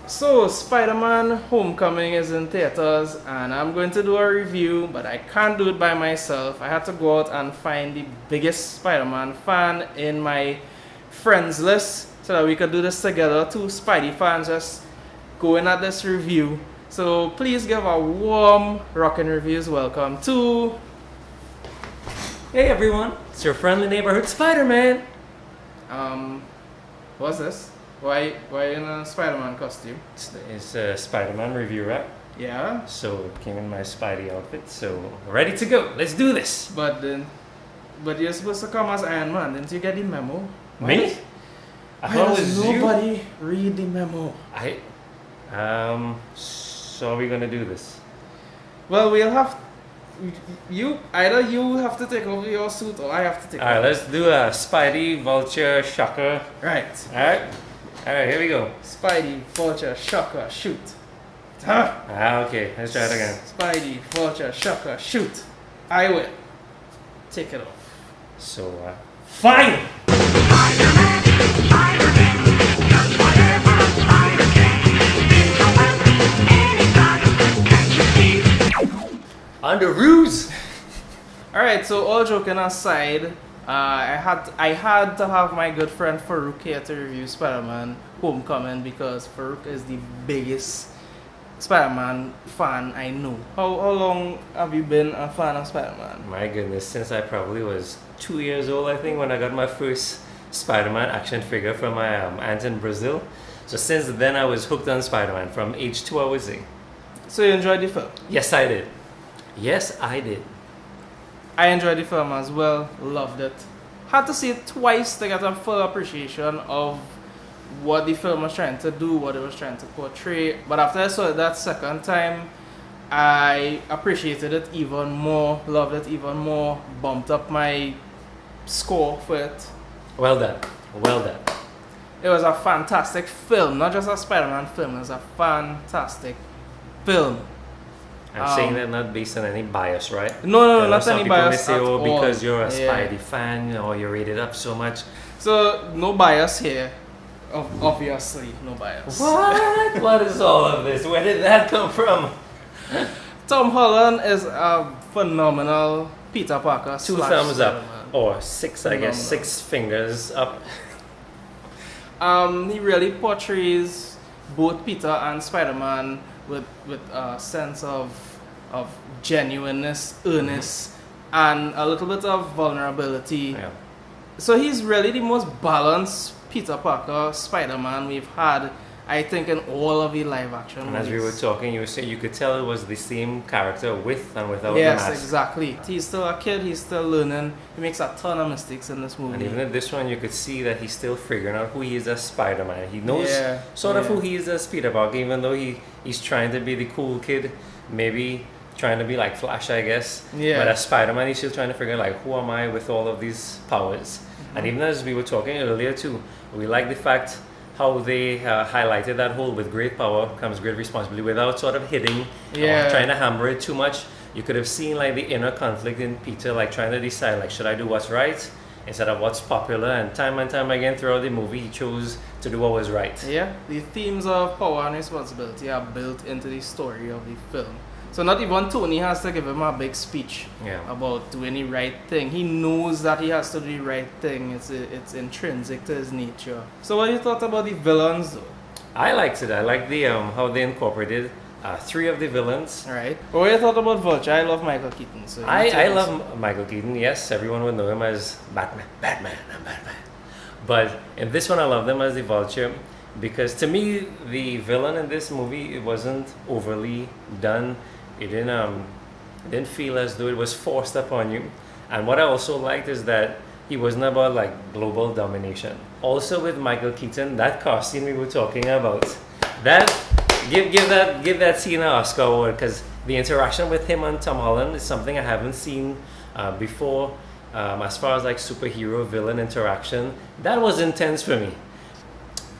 So, Spider-Man Homecoming is in theaters, and I'm going to do a review, but I can't do it by myself. I had to go out and find the biggest Spider-Man fan in my friends list so that we could do this together. Two Spidey fans just going at this review. So, please give a warm RockN Reviews welcome to... Hey everyone, it's your friendly neighborhood Spider-Man. What's this? Why in a Spider-Man costume? It's a Spider-Man review, right? Yeah. So it came in my Spidey outfit, so ready to go. Let's do this. But you're supposed to come as Iron Man. Didn't you get the memo? Me? I thought it was nobody read the memo? So are we gonna do this? Well, we'll have either you have to take over your suit or I have to take over. Alright, let's do a Spidey, Vulture, Shocker. Right. Alright, here we go. Spidey, Vulture, Shocker, shoot. Huh? Okay, let's try it again. Spidey, Vulture, Shocker, shoot. I will. Take it off. So, fine! Spider-Man, Spider-Man, does whatever a spider can. It's a weapon, anytime, can't you see? On the ruse! Alright, so all joking aside, I had to have my good friend Farouk here to review Spider-Man Homecoming because Farouk is the biggest Spider-Man fan I know. How long have you been a fan of Spider-Man? My goodness, since I probably was 2 years old, I think, when I got my first Spider-Man action figure from my aunt in Brazil. So since then, I was hooked on Spider-Man from age 2, I would say. So you enjoyed the film? Yes, I did. Yes, I did. I enjoyed the film as well, loved it. Had to see it twice to get a full appreciation of what the film was trying to do, what it was trying to portray. But after I saw it that second time, I appreciated it even more, loved it even more, bumped up my score for it. Well done. Well done. It was a fantastic film, not just a Spider-Man film, it was a fantastic film. I'm saying that not based on any bias, right? No, not some any people may bias say, at oh, all. because you're a Yeah. Spidey fan, or you rate it up so much. So, no bias here. Obviously, no bias. What? What is all of this? Where did that come from? Tom Holland is a phenomenal Peter Parker. Two slash thumbs up. Spider-Man. Or six, I guess. Phenomenal. 6 fingers up. He really portrays both Peter and Spider-Man with a sense of genuineness, earnest, and a little bit of vulnerability. Yeah. So he's really the most balanced Peter Parker Spider-Man we've had, I think, in all of the live action And movies. as we were talking, you could tell it was the same character with and without the Yes, mask. exactly. He's still a kid, he's still learning. He makes a ton of mistakes in this movie. And even in this one, you could see that he's still figuring out who he is as Spider-Man. He knows Yeah, sort of yeah. who he is as Peter Parker, even though he's trying to be the cool kid, maybe trying to be like Flash, I guess. Yeah. But as Spider-Man, he's still trying to figure out, like, who am I with all of these powers? And even as we were talking earlier too, we like the fact how they highlighted that whole with great power comes great responsibility without sort of hitting Yeah. or trying to hammer it too much. You could have seen like the inner conflict in Peter, like trying to decide, like, should I do what's right instead of what's popular? And time again throughout the movie, he chose to do what was right. Yeah, the themes of power and responsibility are built into the story of the film. So not even Tony has to give him a big speech Yeah. about doing the right thing. He knows that he has to do the right thing. It's intrinsic to his nature. So what you thought about the villains though? I liked it. I liked the how they incorporated 3 of the villains. Alright. What you thought about Vulture? I love Michael Keaton. So you I tell us. love Michael Keaton. Yes, everyone would know him as Batman. I'm Batman. But in this one, I love them as the Vulture because to me, the villain in this movie, it wasn't overly done. It didn't feel as though it was forced upon you. And what I also liked is that he wasn't about like global domination. Also with Michael Keaton, that costume we were talking about, that give that scene an Oscar award because the interaction with him and Tom Holland is something I haven't seen before. As far as like superhero villain interaction, that was intense for me.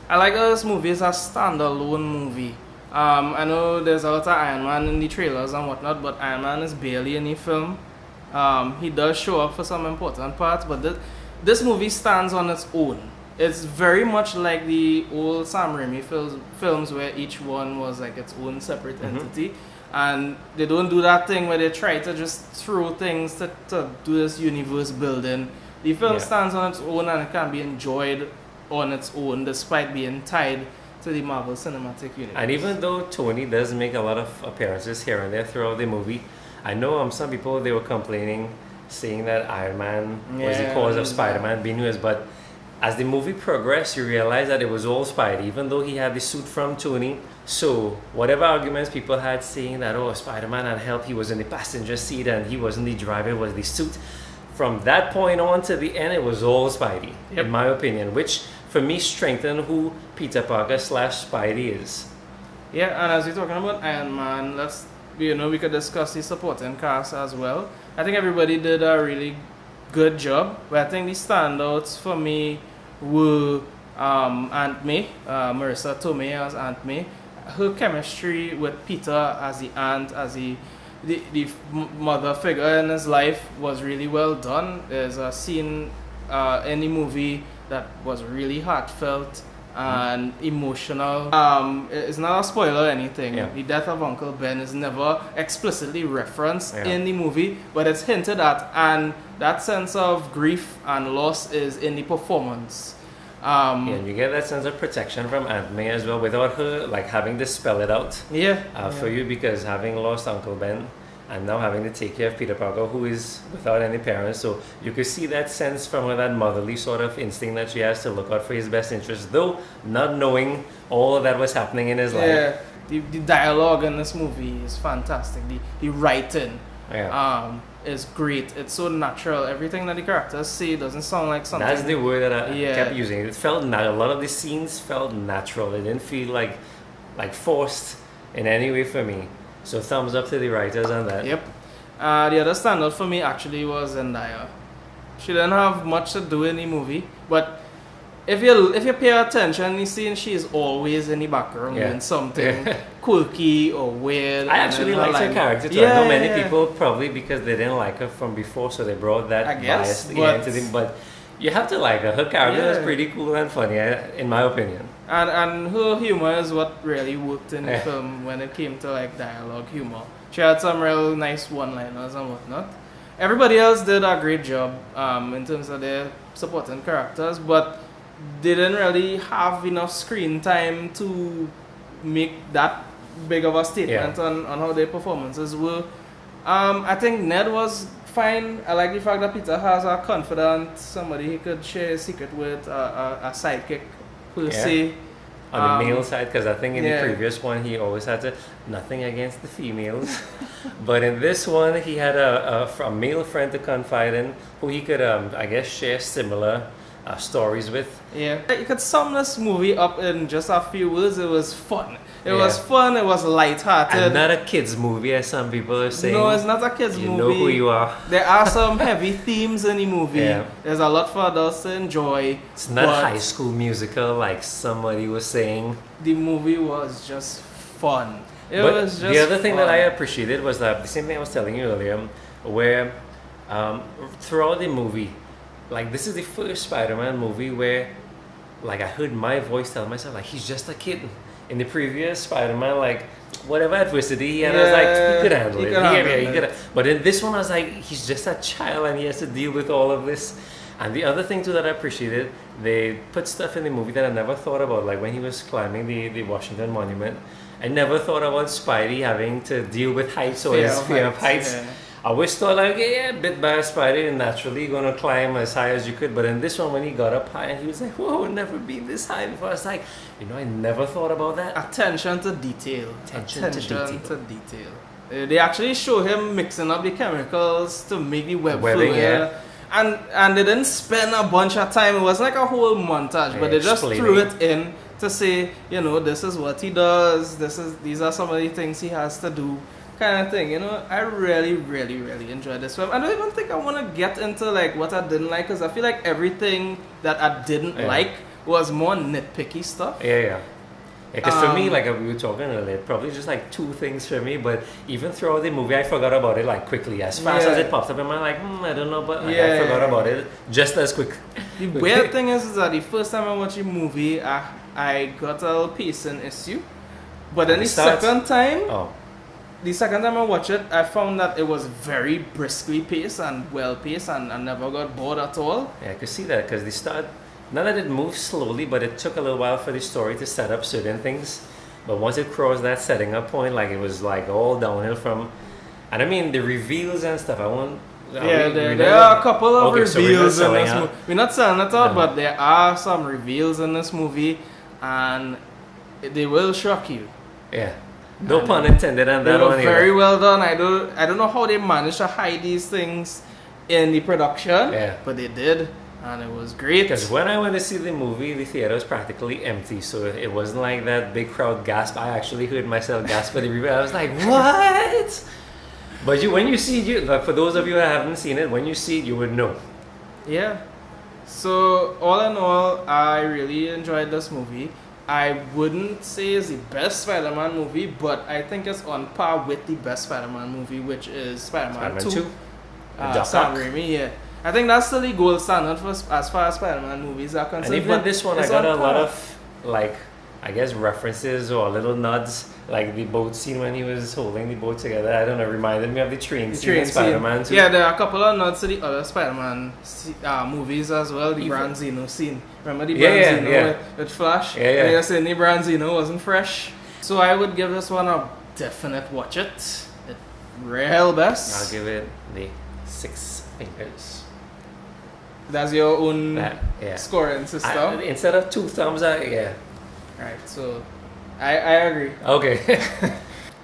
I like that this movie is a standalone movie. I know there's a lot of Iron Man in the trailers and whatnot, but Iron Man is barely in the film. He does show up for some important parts, but this movie stands on its own. it's very much like the old Sam Raimi films where each one was like its own separate entity. And they don't do that thing where they try to just throw things to do this universe building. The film stands on its own and it can be enjoyed on its own despite being tied to the Marvel Cinematic Universe. And even though Tony does make a lot of appearances here and there throughout the movie, I know some people, they were complaining, saying that Iron Man was the cause of Spider-Man being used, but as the movie progressed, you realize that it was all Spidey, even though he had the suit from Tony. So whatever arguments people had saying that, oh, Spider-Man had help, he was in the passenger seat and he wasn't the driver, it was the suit. From that point on to the end, it was all Spidey, in my opinion, which for me strengthened who Peter Parker / Spidey is. Yeah, and as we're talking about Iron Man, we could discuss the supporting cast as well. I think everybody did a really good job, but I think the standouts for me were Aunt May, Marissa Tomei as Aunt May. Her chemistry with Peter as the aunt, as the mother figure in his life was really well done. There's a scene in the movie that was really heartfelt and emotional. It's not a spoiler or anything. The death of Uncle Ben is never explicitly referenced in the movie, but it's hinted at, and that sense of grief and loss is in the performance. And you get that sense of protection from Aunt May as well, without her like having to spell it out for you, because having lost Uncle Ben and now having to take care of Peter Parker, who is without any parents, so you could see that sense from her, that motherly sort of instinct that she has to look out for his best interest, though not knowing all that was happening in his life. The dialogue in this movie is fantastic. The writing is great. It's so natural. Everything that the characters say doesn't sound like something. That's the word that I kept using. It felt a lot of the scenes felt natural. It didn't feel like forced in any way for me. So thumbs up to the writers on that. Yep. The other standout for me actually was Zendaya. She didn't have much to do in the movie, but if you pay attention, you see she is always in the background doing something quirky or weird. I actually liked her character too. I know many people probably because they didn't like her from before, so they brought that bias into them. But you have to like her. Her character is pretty cool and funny, in my opinion. And her humor is what really worked in the film when it came to like dialogue humor. She had some real nice one-liners and whatnot. Everybody else did a great job in terms of their supporting characters, but they didn't really have enough screen time to make that big of a statement on how their performances were. I think Ned was fine. I like the fact that Peter has a confidant, somebody he could share his secret with, a sidekick per se. On the male side, because I think in the previous one he always had to, nothing against the females, but in this one he had a male friend to confide in who he could, I guess, share similar stories with. Yeah, you could sum this movie up in just a few words. It was fun. It was fun. It was lighthearted. And not a kids movie, as some people are saying. No, it's not a kids movie. You know who you are. There are some heavy themes in the movie. There's a lot for adults to enjoy. It's not a High School Musical like somebody was saying. The movie was just fun. It was just the other thing fun. that I appreciated was that the same thing I was telling you earlier, where throughout the movie, like this is the first Spider-Man movie where like I heard my voice tell myself like he's just a kid. In the previous Spider-Man, like whatever adversity he had, I was like, he could handle it. He could. But in this one, I was like, he's just a child and he has to deal with all of this. And the other thing too that I appreciated, they put stuff in the movie that I never thought about, like when he was climbing the Washington Monument. I never thought about Spidey having to deal with heights or his fear of heights. I always thought like, bit by Spidey and naturally you're gonna climb as high as you could. But in this one, when he got up high and he was like, whoa, never been this high before. I was like, I never thought about that. Attention to detail. Attention to detail. They actually show him mixing up the chemicals to make the webbing. And they didn't spend a bunch of time. It wasn't like a whole montage, but they just threw it in to say, this is what he does. These are some of the things he has to do. Kind of thing, I really, really, really enjoyed this film. I don't even think I want to get into like what I didn't like, because I feel like everything that I didn't like was more nitpicky stuff. Because for me, like we were talking earlier, probably just like two things for me, but even throughout the movie I forgot about it like quickly. As fast as it popped up in my like, I don't know, but I forgot about it just as quick. The weird thing is that the first time I watched the movie, I got a little pacing issue. But then the second time, I watched it, I found that it was very briskly paced and well paced, and I never got bored at all. Yeah, I could see that because none of it moved slowly, but it took a little while for the story to set up certain things. But once it crossed that setting up point, like it was like all downhill from, and I mean the reveals and stuff. There are a couple of reveals in this movie. We're not selling it out, No. but there are some reveals in this movie, and they will shock you. Yeah, no pun intended on They that were one. very well done. I don't know how they managed to hide these things in the production, but they did, and it was great. Because when I went to see the movie, the theater was practically empty, so it wasn't like that big crowd gasp. I actually heard myself gasp for the review. I was like, what? But when you see it, like, for those of you that haven't seen it, when you see it, you would know. Yeah. So all in all, I really enjoyed this movie. I wouldn't say it's the best Spider-Man movie, but I think it's on par with the best Spider-Man movie, which is Spider-Man 2. Sam Raimi, yeah. I think that's still the gold standard for as far as Spider-Man movies are concerned. And even this one, I got a lot of, like, I guess references or little nods, like the boat scene when he was holding the boat together. I don't know, reminded me of the train scene in Spider-Man 2. Yeah, there are a couple of nods to the other Spider-Man movies as well. The Branzino scene. Remember the Branzino with Flash? Yeah, yeah. And you're saying the Branzino wasn't fresh. So I would give this one a definite watch it. Real best. I'll give it the 6 fingers. That's your own scoring system. Instead of 2 thumbs, yeah. Right, so I agree. Okay.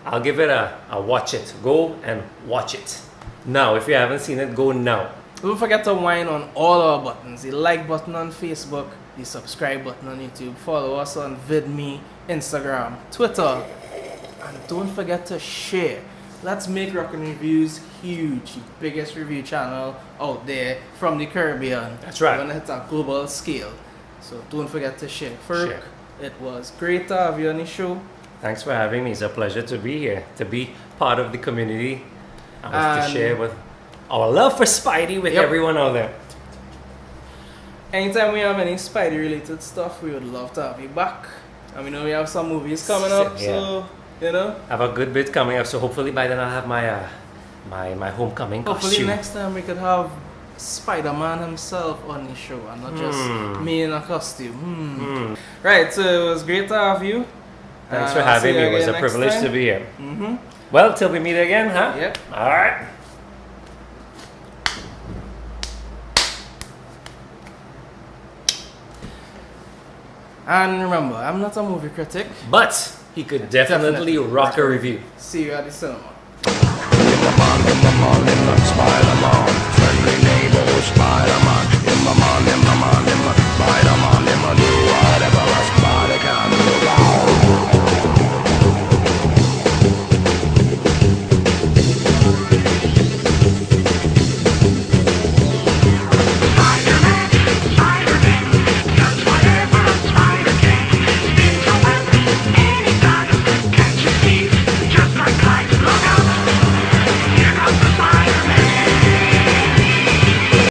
I'll give it a watch it. Go and watch it. Now, if you haven't seen it, go now. Don't forget to whine on all our buttons. The like button on Facebook, the subscribe button on YouTube. Follow us on VidMe, Instagram, Twitter. And don't forget to share. Let's make RockN Reviews huge. The biggest review channel out there from the Caribbean. That's right. We're going to hit a global scale. So don't forget to share. Farouk, it was great to have you on the show. Thanks for having me. It's a pleasure to be here, to be part of the community, and to share with our love for Spidey with everyone out there. Anytime we have any Spidey related stuff, we would love to have you back. And we know we have some movies coming up, so you know. I have a good bit coming up, so hopefully by then I'll have my my homecoming Hopefully costume. next time we could have Spider-Man himself on the show and not just me in a costume. Right, so it was great to have you. Thanks for having me. It was a privilege to be here. Well, till we meet again, huh? Yep. All right. And remember, I'm not a movie critic, but he could definitely rock a review. See you at the cinema. Spider-Man, friendly neighbor Spider-Man.